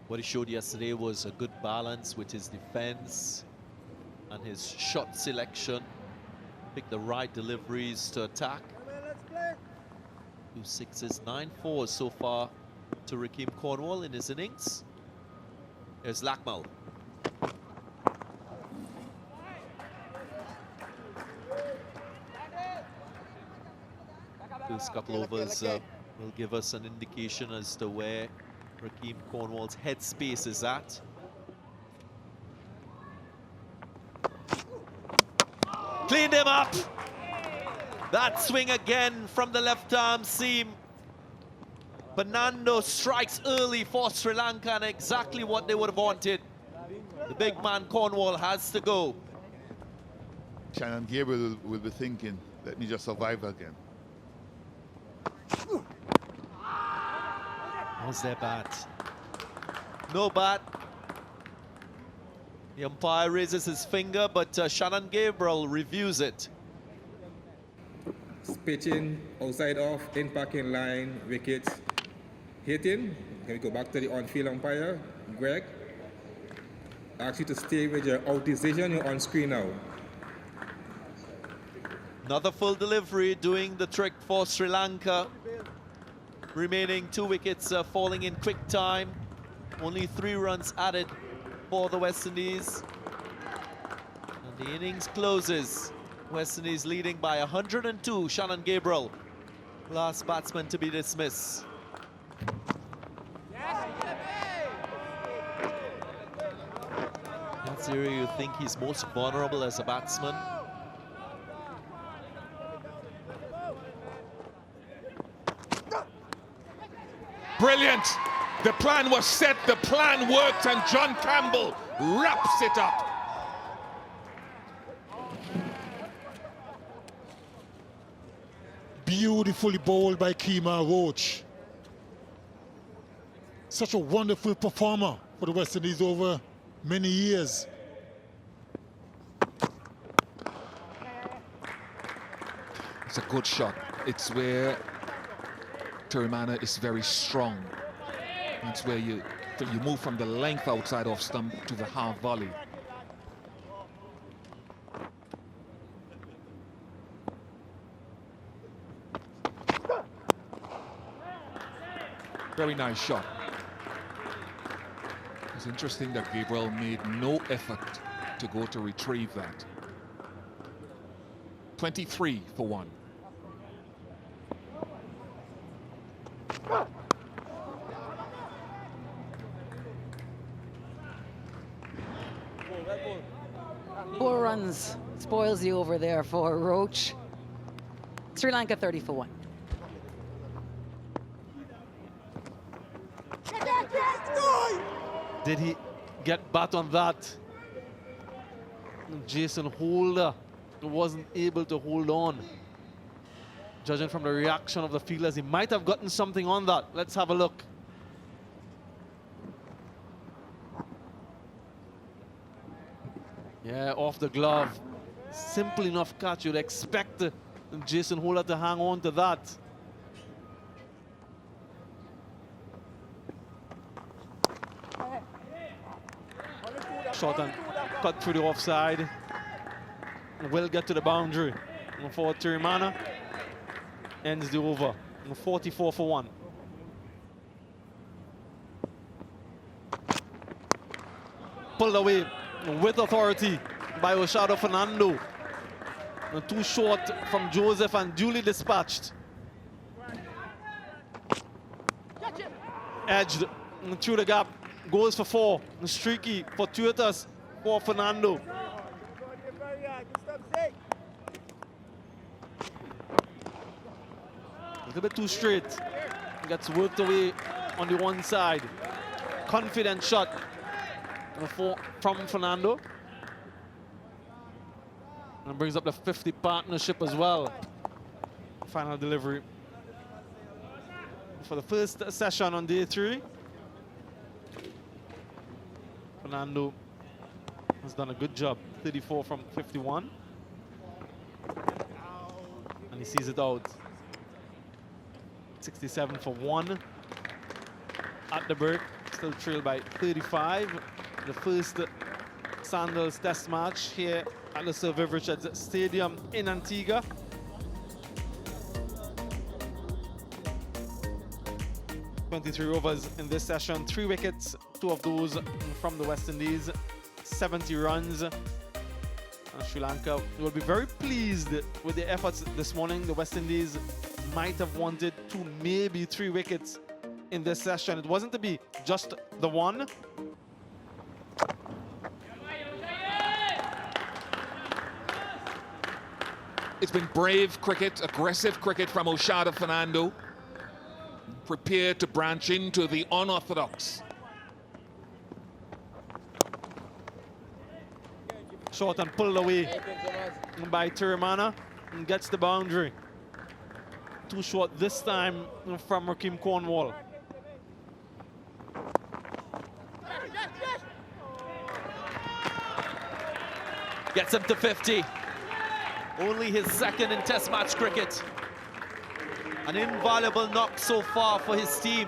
What he showed yesterday was a good balance with his defense and his shot selection. Pick the right deliveries to attack. 2 6s, 9 4s so far to Rakeem Cornwall in his innings. Here's Lackmal. This couple overs will give us an indication as to where Rakeem Cornwall's headspace is at. Cleaned him up. That swing again from the left arm seam. Fernando strikes early for Sri Lanka, and exactly what they would have wanted. The big man Cornwall has to go. Shannon Gabriel will be thinking, let me just survive again. How's their bat? No bat. The umpire raises his finger, but Shannon Gabriel reviews it. Pitching, outside off, in line, wickets, hitting. Can we go back to the on-field umpire? Greg, I ask you to stay with your out decision. You're on screen now. Another full delivery doing the trick for Sri Lanka. Remaining 2 wickets falling in quick time. Only 3 runs added for the West Indies. And the innings closes. West Indies leading by 102. Shannon Gabriel, last batsman to be dismissed. That's the area you think he's most vulnerable as a batsman. Brilliant. The plan was set, the plan worked, and John Campbell wraps it up. Beautifully bowled by Kemar Roach. Such a wonderful performer for the West Indies over many years. It's a good shot. It's where Tirimana is very strong. It's where you move from the length outside off stump to the half volley. Very nice shot. It's interesting that Gabriel made no effort to go to retrieve that. 23 for 1. Four runs spoils the over there for Roach. Sri Lanka 30 for 1. Did he get bat on that? Jason Holder wasn't able to hold on. Judging from the reaction of the fielders, he might have gotten something on that. Let's have a look. Yeah, off the glove. Simple enough catch. You'd expect Jason Holder to hang on to that. Shot and cut through the offside. Will get to the boundary. For Tirimana. Ends the over. 44 for 1. Pulled away with authority by Oshado Fernando. Too short from Joseph and duly dispatched. Edged through the gap. Goes for 4. Streaky fortuitous for Fernando. A little bit too straight. Gets worked away on the one side. Confident shot from Fernando. And brings up the 50 partnership as well. Final delivery for the first session on day 3. Fernando has done a good job. 34 from 51. And he sees it out. 67 for 1 at the break. still trailed by 35. The first Sandals Test match here at the Sir Viv Richards Stadium in Antigua. "23 overs in this session, 3 wickets, 2 of those from the West Indies, 70 runs. Sri Lanka will be very pleased with their efforts this morning. The West Indies might have wanted 2, maybe 3 wickets in this session. It wasn't to be just the one. It's been brave cricket, aggressive cricket from Fernando. Prepared to branch into the unorthodox. Short and pulled away by Tiramana and gets the boundary. Too short this time from Rakeem Cornwall. Gets him to 50. Only his second in Test match cricket. An invaluable knock so far for his team.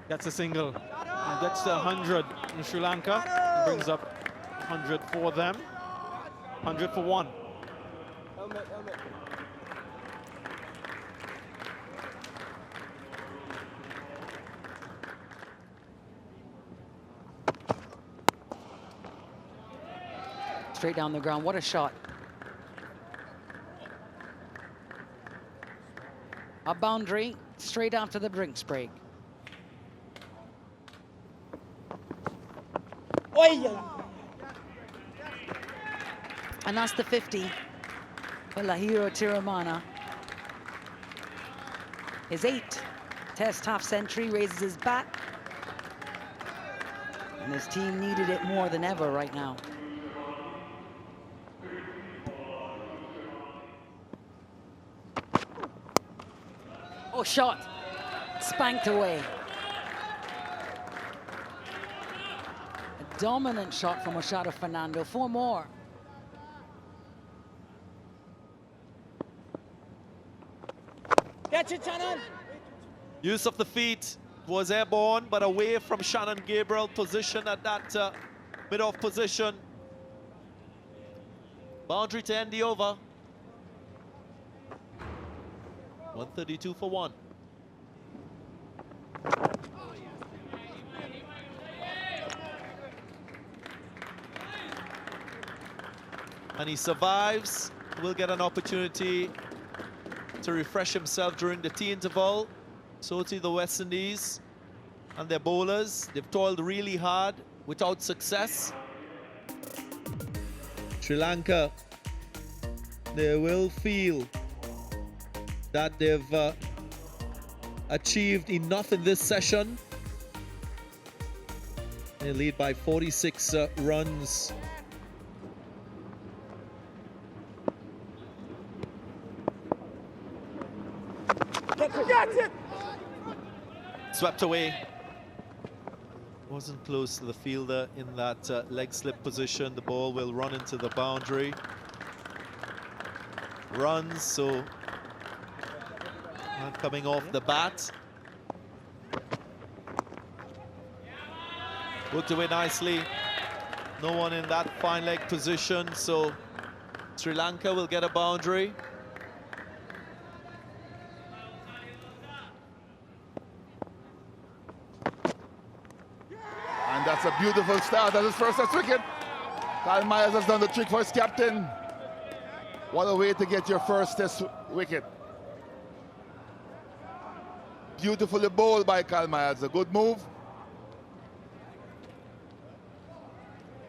Gets a single and gets to 100 in Sri Lanka. Brings up 100 for them. 100 for 1. Straight down the ground. What a shot. A boundary straight after the drinks break. And that's the 50 for Lahiro Tiramana. His 8th Test half-century raises his bat. And his team needed it more than ever right now. Oh, shot. Spanked away. A dominant shot from Fernando. 4 more. Catch it, Shannon. Use of the feet was airborne, but away from Shannon Gabriel. Position at that mid-off position. Boundary to end the over. 132 for 1. And he survives. Will get an opportunity to refresh himself during the tea interval. So to the West Indies and their bowlers. They've toiled really hard without success. Sri Lanka, they will feel that they've achieved enough in this session. They lead by 46 runs. Swept away. Wasn't close to the fielder in that leg slip position. The ball will run into the boundary. Runs, so not coming off the bat. Worked away nicely. No one in that fine leg position, so Sri Lanka will get a boundary. And that's a beautiful start as his first Test wicket. Kyle Myers has done the trick for his captain. What a way to get your first Test wicket. Beautifully bowled by Kyle Myers. A good move.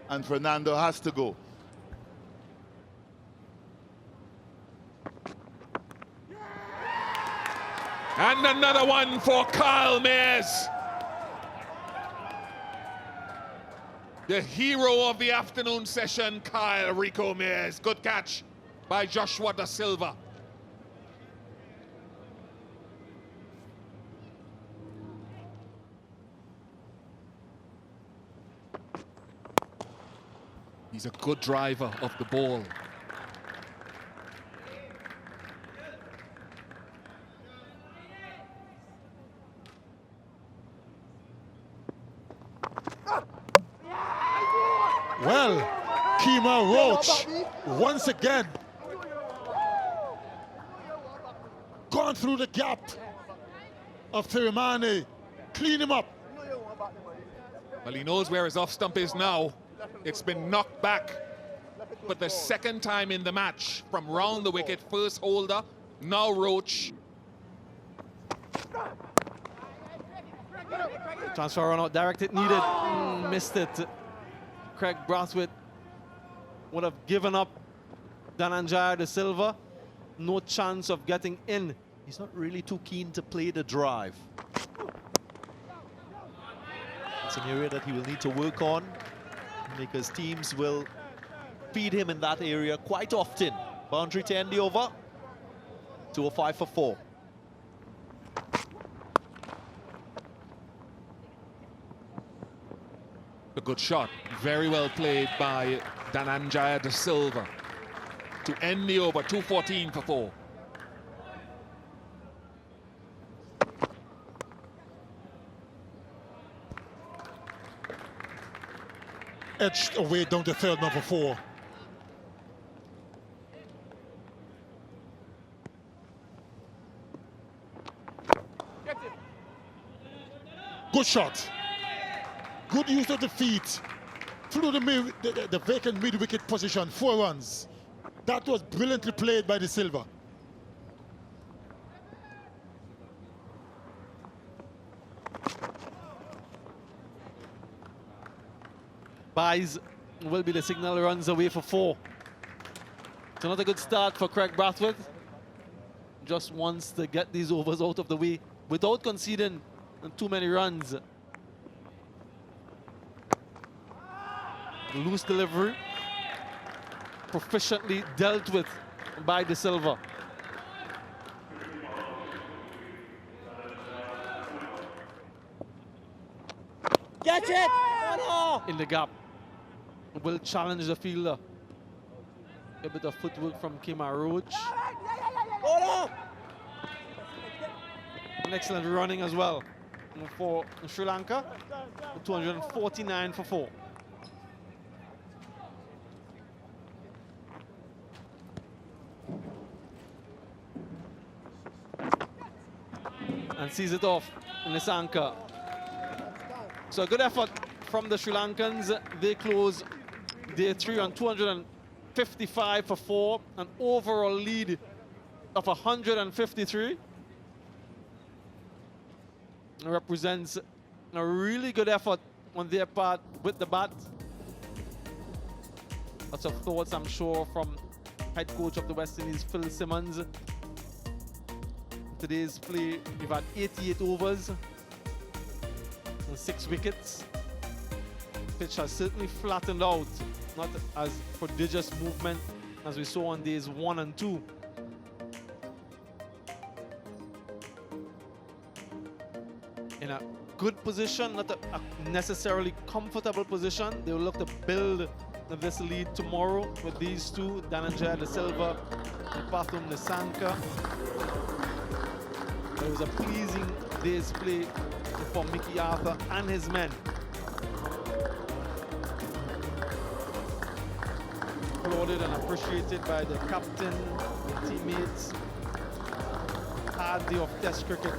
And Fernando has to go. And another one for Kyle Myers. The hero of the afternoon session, Kyle Rico Myers. Good catch by Joshua Da Silva. He's a good driver of the ball. Well, Kima Roach, once again, gone through the gap of Tirimane. Clean him up. Well, he knows where his off stump is now. It's been knocked back for the second time in the match from round the wicket. First Holder, now Roach. Transfer run out, directed, needed, missed it. Craig Brathwaite would have given up Dhananjaya De Silva. No chance of getting in. He's not really too keen to play the drive. It's an area that he will need to work on because teams will feed him in that area quite often. Boundary to end the over. 205 for 4. A good shot. Very well played by Dhananjaya De Silva to end the over. 214 for 4. Edged away down to third, number 4. Good shot. Good use of the feet through the vacant mid-wicket position. 4 runs. That was brilliantly played by De Silva. Buys will be the signal, runs away for 4. It's not a good start for Craig Brathwaite. Just wants to get these overs out of the way without conceding too many runs. Loose delivery, proficiently dealt with by De Silva. Catch it! Oh, no! In the gap, will challenge the fielder. A bit of footwork from Kima Roach. Hold on! An excellent running as well for Sri Lanka. 249 for 4. And sees it off Nisanka. So a good effort from the Sri Lankans. They close day 3 on 255 for 4. An overall lead of 153. It represents a really good effort on their part with the bat. Lots of thoughts, I'm sure, from head coach of the West Indies, Phil Simmons. Today's play, we've had 88 overs and 6 wickets. Pitch has certainly flattened out, not as prodigious movement as we saw on days 1 and 2. In a good position, not a necessarily comfortable position. They will look to build this lead tomorrow with these two, Dhananjaya De Silva and Pathum Nisanka. It was a pleasing day's play for Mickey Arthur and his men. Applauded and appreciated by the captain, the teammates. Hard day of Test cricket